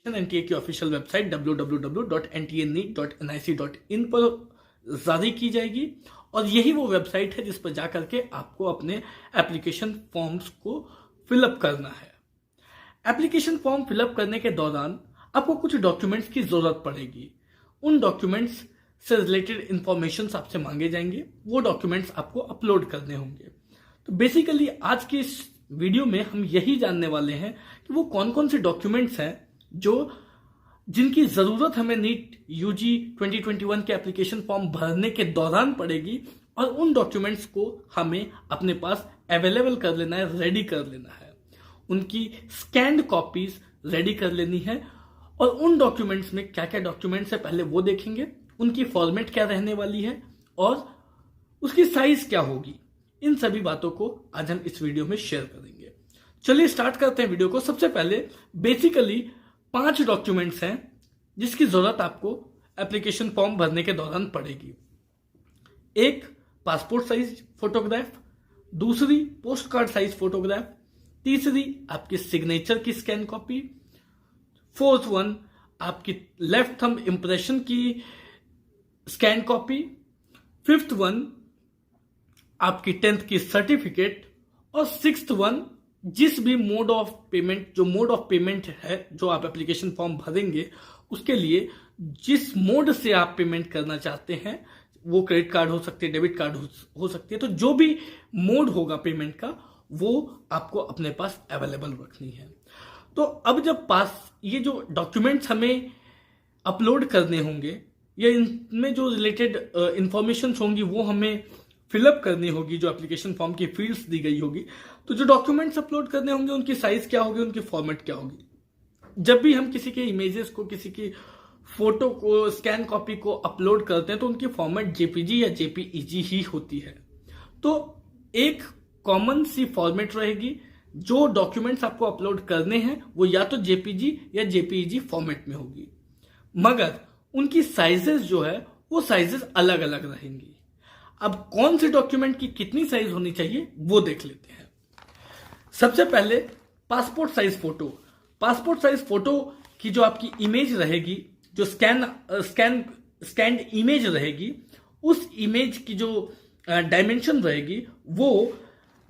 NTA की official website www.ntneet.nic.in पर जारी की जाएगी और यही वो वेबसाइट है जिस पर जाकर के आपको अपने एप्लीकेशन फॉर्म्स को फिलअप करना है। एप्लीकेशन फॉर्म फिलअप करने के दौरान आपको कुछ डॉक्यूमेंट्स की जरूरत पड़ेगी। उन डॉक्यूमेंट्स से रिलेटेड इंफॉर्मेशन आपसे मांगे जाएंगे, वो डॉक्यूमेंट्स आपको अपलोड करने होंगे। तो बेसिकली आज के इस वीडियो में हम यही जानने वाले हैं कि वो कौन कौन से डॉक्यूमेंट्स हैं जिनकी जरूरत हमें नीट यूजी 2021 के एप्लीकेशन फॉर्म भरने के दौरान पड़ेगी और उन डॉक्यूमेंट्स को हमें अपने पास अवेलेबल कर लेना है, रेडी कर लेना है। उनकी स्कैन्ड कॉपीज रेडी कर लेनी है और उन डॉक्यूमेंट्स में क्या क्या डॉक्यूमेंट्स है पहले वो देखेंगे, उनकी फॉर्मेट क्या रहने वाली है और उसकी साइज क्या होगी। इन सभी बातों को आज हम इस वीडियो में शेयर करेंगे। चलिए स्टार्ट करते हैं वीडियो को। सबसे पहले बेसिकली 5 डॉक्यूमेंट्स हैं जिसकी जरूरत आपको एप्लीकेशन फॉर्म भरने के दौरान पड़ेगी। एक पासपोर्ट साइज फोटोग्राफ, दूसरी पोस्ट कार्ड साइज फोटोग्राफ, तीसरी आपकी सिग्नेचर की स्कैन कॉपी, फोर्थ वन आपकी लेफ्ट थंब इंप्रेशन की स्कैन कॉपी, फिफ्थ वन आपकी 10th की सर्टिफिकेट और सिक्स्थ वन जिस भी मोड ऑफ पेमेंट है जो आप एप्लीकेशन फॉर्म भरेंगे उसके लिए जिस मोड से आप पेमेंट करना चाहते हैं, वो क्रेडिट कार्ड हो सकती है, डेबिट कार्ड हो सकती है, तो जो भी मोड होगा पेमेंट का वो आपको अपने पास अवेलेबल रखनी है। तो अब जब ये जो डॉक्यूमेंट्स हमें अपलोड करने होंगे या इनमें जो रिलेटेड इंफॉर्मेशन होंगी वो हमें फिलअप करनी होगी, जो एप्लीकेशन फॉर्म की फील्ड्स दी गई होगी, तो जो डॉक्यूमेंट्स अपलोड करने होंगे उनकी साइज क्या होगी, उनकी फॉर्मेट क्या होगी। जब भी हम किसी के इमेजेस को, किसी की फोटो को, स्कैन कॉपी को अपलोड करते हैं तो उनकी फॉर्मेट जेपीजी या जेपीईजी ही होती है। तो एक कॉमन सी फॉर्मेट रहेगी, जो डॉक्यूमेंट्स आपको अपलोड करने हैं वो या तो जेपीजी या जेपीईजी फॉर्मेट में होगी, मगर उनकी साइजेस जो है वो साइजेस अलग अलग रहेंगी। अब कौन से डॉक्यूमेंट की कितनी साइज होनी चाहिए वो देख लेते हैं। सबसे पहले पासपोर्ट साइज फोटो की जो आपकी इमेज रहेगी, जो स्कैन्ड इमेज रहेगी, उस इमेज की जो डायमेंशन रहेगी वो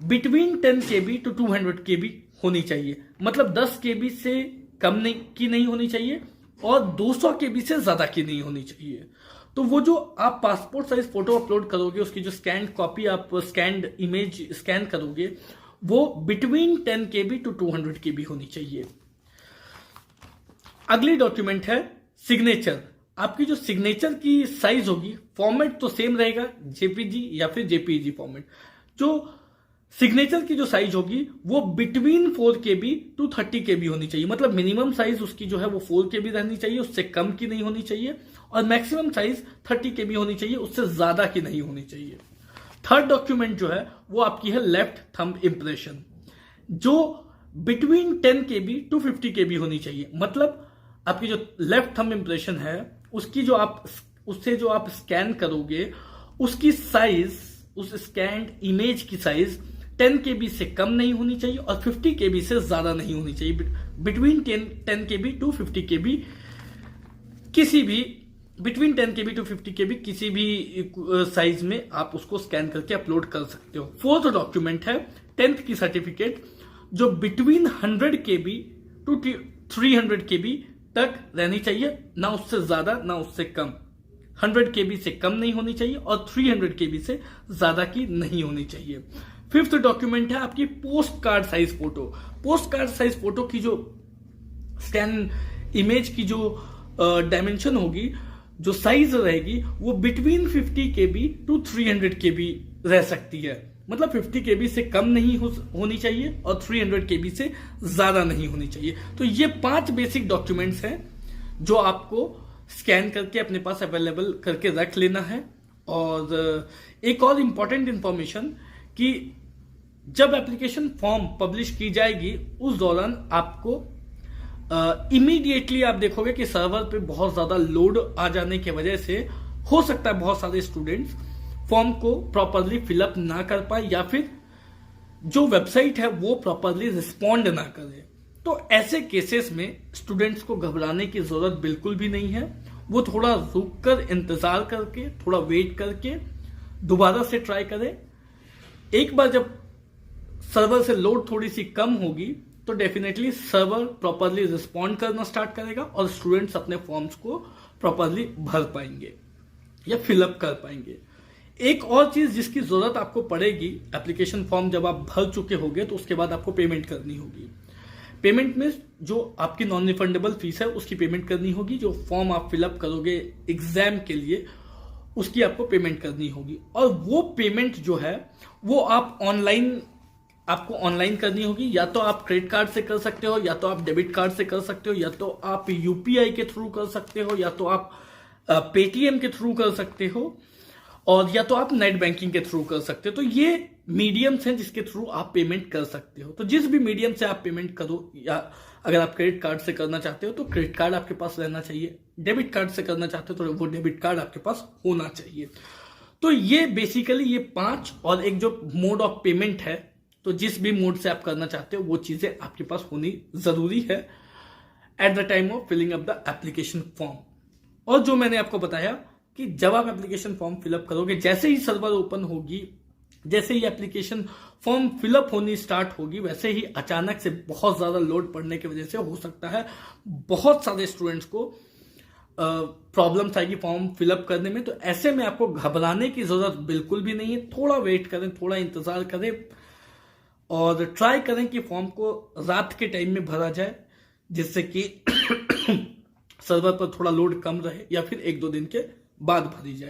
बिटवीन 10 KB टू 200 KB होनी चाहिए। मतलब 10 KB से कम नहीं होनी चाहिए और 200 KB से ज्यादा की नहीं होनी चाहिए। तो वो जो आप पासपोर्ट साइज फोटो अपलोड करोगे, उसकी जो स्कैन्ड कॉपी, आप स्कैन्ड इमेज स्कैन करोगे, वो बिटवीन 10 KB टू 200 KB होनी चाहिए। अगली डॉक्यूमेंट है सिग्नेचर। आपकी जो सिग्नेचर की साइज होगी, फॉर्मेट तो सेम रहेगा, जेपीजी या फिर जेपीईजी फॉर्मेट। जो सिग्नेचर की जो साइज होगी वो बिटवीन 4 KB टू 30 KB होनी चाहिए। मतलब मिनिमम साइज उसकी जो है वो 4 KB रहनी चाहिए, उससे कम की नहीं होनी चाहिए, और मैक्सिमम साइज 30 KB होनी चाहिए, उससे ज्यादा की नहीं होनी चाहिए। थर्ड डॉक्यूमेंट जो है वो आपकी है लेफ्ट थंब इंप्रेशन, जो बिटवीन 10 KB टू 50 KB होनी चाहिए। मतलब आपकी जो लेफ्ट थंब इंप्रेशन है उससे जो आप स्कैन करोगे, उसकी साइज, उस स्कैन्ड इमेज की साइज 10 KB से कम नहीं होनी चाहिए और 50 KB से ज्यादा नहीं होनी चाहिए। Between 10 KB to 50 KB between 10 KB to 50 KB किसी भी साइज में आप उसको स्कैन करके अपलोड कर सकते हो। फोर्थ डॉक्यूमेंट है 10th की सर्टिफिकेट, जो बिटवीन 100 KB टू 300 KB तक रहनी चाहिए, ना उससे ज्यादा ना उससे कम। 100 KB से कम नहीं होनी चाहिए और 300 KB से ज्यादा की नहीं होनी चाहिए। फिफ्थ डॉक्यूमेंट है आपकी post card size photo. Post card size photo की जो स्कैन इमेज की जो डायमेंशन होगी, जो साइज रहेगी, वो बिटवीन 50 KB टू 300 KB रह सकती है। मतलब 50 KB से कम नहीं होनी चाहिए और 300 KB से ज्यादा नहीं होनी चाहिए। तो ये 5 बेसिक डॉक्यूमेंट्स हैं जो आपको स्कैन करके अपने पास अवेलेबल करके रख लेना है। और एक और इंपॉर्टेंट इंफॉर्मेशन कि जब एप्लीकेशन फॉर्म पब्लिश की जाएगी उस दौरान आपको इमीडिएटली आप देखोगे कि सर्वर पे बहुत ज्यादा लोड आ जाने की वजह से हो सकता है बहुत सारे स्टूडेंट्स फॉर्म को प्रॉपरली फिलअप ना कर पाए या फिर जो वेबसाइट है वो प्रॉपरली रिस्पॉन्ड ना करे। तो ऐसे केसेस में स्टूडेंट्स को घबराने की जरूरत बिल्कुल भी नहीं है। वो थोड़ा रुक कर इंतजार करके, थोड़ा वेट करके दोबारा से ट्राई करें। एक बार जब सर्वर से लोड थोड़ी सी कम होगी तो डेफिनेटली सर्वर प्रॉपरली रिस्पॉन्ड करना स्टार्ट करेगा और स्टूडेंट्स अपने फॉर्म्स को प्रॉपरली भर पाएंगे या फिलअप कर पाएंगे। एक और चीज जिसकी जरूरत आपको पड़ेगी, एप्लीकेशन फॉर्म जब आप भर चुके होंगे तो उसके बाद आपको पेमेंट करनी होगी। पेमेंट में जो आपकी नॉन रिफंडेबल फीस है उसकी पेमेंट करनी होगी। जो फॉर्म आप फिलअप करोगे एग्जाम के लिए उसकी आपको पेमेंट करनी होगी, और वो पेमेंट जो है वो आपको ऑनलाइन करनी होगी। या तो आप क्रेडिट कार्ड से कर सकते हो, या तो आप डेबिट कार्ड से कर सकते हो, या तो आप यूपीआई के थ्रू कर सकते हो, या तो आप पेटीएम के थ्रू कर सकते हो, और या तो आप नेट बैंकिंग के थ्रू कर सकते हो। तो ये मीडियम्स हैं जिसके थ्रू आप पेमेंट कर सकते हो। तो जिस भी मीडियम से आप पेमेंट करो, या अगर आप क्रेडिट कार्ड से करना चाहते हो तो क्रेडिट कार्ड आपके पास रहना चाहिए, डेबिट कार्ड से करना चाहते हो तो वो डेबिट कार्ड आपके पास होना चाहिए। तो ये बेसिकली ये 5 और एक जो मोड ऑफ पेमेंट है, तो जिस भी मोड से आप करना चाहते हो वो चीजें आपके पास होनी जरूरी है at the time of filling up the application form. और जो मैंने आपको बताया कि जब आप एप्लीकेशन फॉर्म फिलअप करोगे, जैसे ही सर्वर ओपन होगी, जैसे ही एप्लीकेशन फॉर्म फिलअप होनी स्टार्ट होगी, वैसे ही अचानक से बहुत ज्यादा लोड पड़ने की वजह से हो सकता है बहुत सारे स्टूडेंट्स को प्रॉब्लम्स आएगी फॉर्म फिलअप करने में। तो ऐसे में आपको घबराने की जरूरत बिल्कुल भी नहीं है। थोड़ा वेट करें, थोड़ा इंतजार करें और ट्राई करें कि फॉर्म को रात के टाइम में भरा जाए, जिससे कि सर्वर पर थोड़ा लोड कम रहे, या फिर 1-2 दिन के बाद भरी जाए।